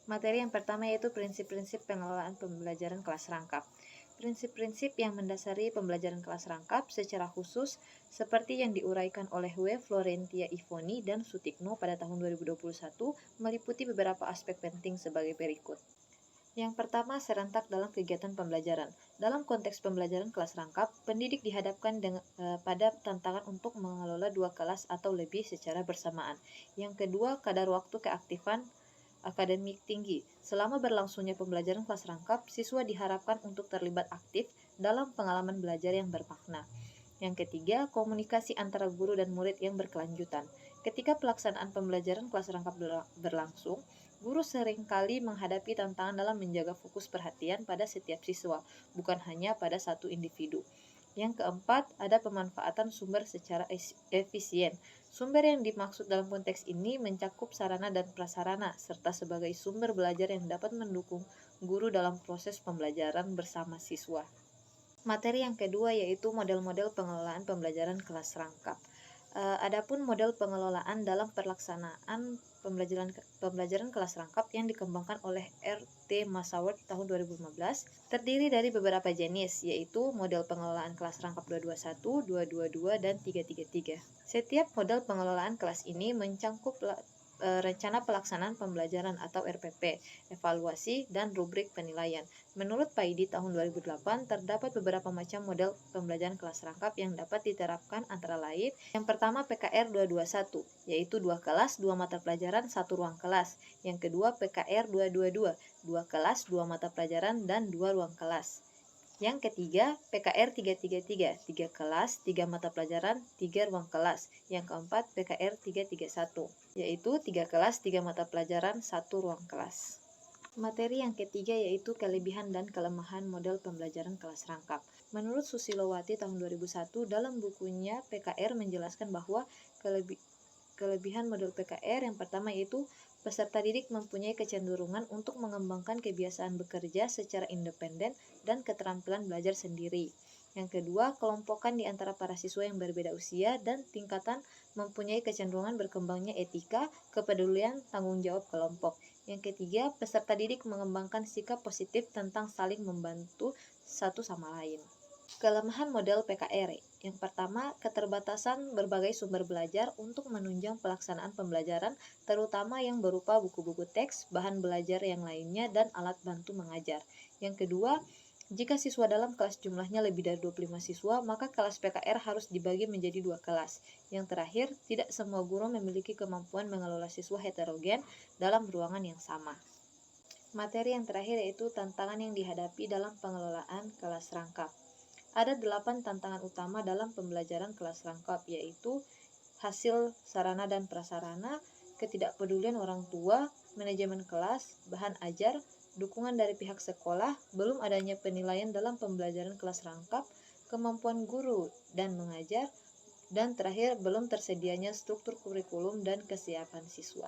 Materi yang pertama yaitu prinsip-prinsip pengelolaan pembelajaran kelas rangkap. Prinsip-prinsip yang mendasari pembelajaran kelas rangkap secara khusus seperti yang diuraikan oleh W. Florentia Ivoni dan Sutikno pada tahun 2021 meliputi beberapa aspek penting sebagai berikut. Yang pertama, serentak dalam kegiatan pembelajaran. Dalam konteks pembelajaran kelas rangkap, pendidik dihadapkan pada tantangan untuk mengelola 2 kelas atau lebih secara bersamaan. Yang kedua, kadar waktu keaktifan akademik tinggi. Selama berlangsungnya pembelajaran kelas rangkap, siswa diharapkan untuk terlibat aktif dalam pengalaman belajar yang bermakna. Yang ketiga, komunikasi antara guru dan murid yang berkelanjutan. Ketika pelaksanaan pembelajaran kelas rangkap berlangsung, guru seringkali menghadapi tantangan dalam menjaga fokus perhatian pada setiap siswa, bukan hanya pada satu individu. Yang keempat, ada pemanfaatan sumber secara efisien. Sumber yang dimaksud dalam konteks ini mencakup sarana dan prasarana, serta sebagai sumber belajar yang dapat mendukung guru dalam proses pembelajaran bersama siswa. Materi yang kedua yaitu model-model pengelolaan pembelajaran kelas rangkap. Adapun model pengelolaan dalam pelaksanaan pembelajaran kelas rangkap yang dikembangkan oleh R.T. Massaworth tahun 2015 terdiri dari beberapa jenis, yaitu model pengelolaan kelas rangkap 221, 222, dan 333. Setiap model pengelolaan kelas ini mencakup rencana pelaksanaan pembelajaran atau RPP, evaluasi, dan rubrik penilaian. Menurut Paidi tahun 2008, terdapat beberapa macam model pembelajaran kelas rangkap yang dapat diterapkan antara lain. Yang pertama PKR 221, yaitu 2 kelas, 2 mata pelajaran, 1 ruang kelas. Yang kedua PKR 222, 2 kelas, 2 mata pelajaran, dan 2 ruang kelas. Yang ketiga, PKR 333, 3 kelas, 3 mata pelajaran, 3 ruang kelas. Yang keempat, PKR 331, yaitu 3 kelas, 3 mata pelajaran, 1 ruang kelas. Materi yang ketiga yaitu kelebihan dan kelemahan model pembelajaran kelas rangkap. Menurut Susilowati tahun 2001, dalam bukunya PKR menjelaskan bahwa kelebihan model PKR yang pertama yaitu peserta didik mempunyai kecenderungan untuk mengembangkan kebiasaan bekerja secara independen dan keterampilan belajar sendiri. Yang kedua, kelompokan di antara para siswa yang berbeda usia dan tingkatan mempunyai kecenderungan berkembangnya etika, kepedulian, tanggung jawab kelompok. Yang ketiga, peserta didik mengembangkan sikap positif tentang saling membantu satu sama lain. Kelemahan model PKR. Yang pertama, keterbatasan berbagai sumber belajar untuk menunjang pelaksanaan pembelajaran, terutama yang berupa buku-buku teks, bahan belajar yang lainnya, dan alat bantu mengajar. Yang kedua, jika siswa dalam kelas jumlahnya lebih dari 25 siswa, maka kelas PKR harus dibagi menjadi 2 kelas. Yang terakhir, tidak semua guru memiliki kemampuan mengelola siswa heterogen dalam ruangan yang sama. Materi yang terakhir yaitu tantangan yang dihadapi dalam pengelolaan kelas rangkap. Ada 8 tantangan utama dalam pembelajaran kelas rangkap, yaitu hasil sarana dan prasarana, ketidakpedulian orang tua, manajemen kelas, bahan ajar, dukungan dari pihak sekolah, belum adanya penilaian dalam pembelajaran kelas rangkap, kemampuan guru dan mengajar, dan terakhir belum tersedianya struktur kurikulum dan kesiapan siswa.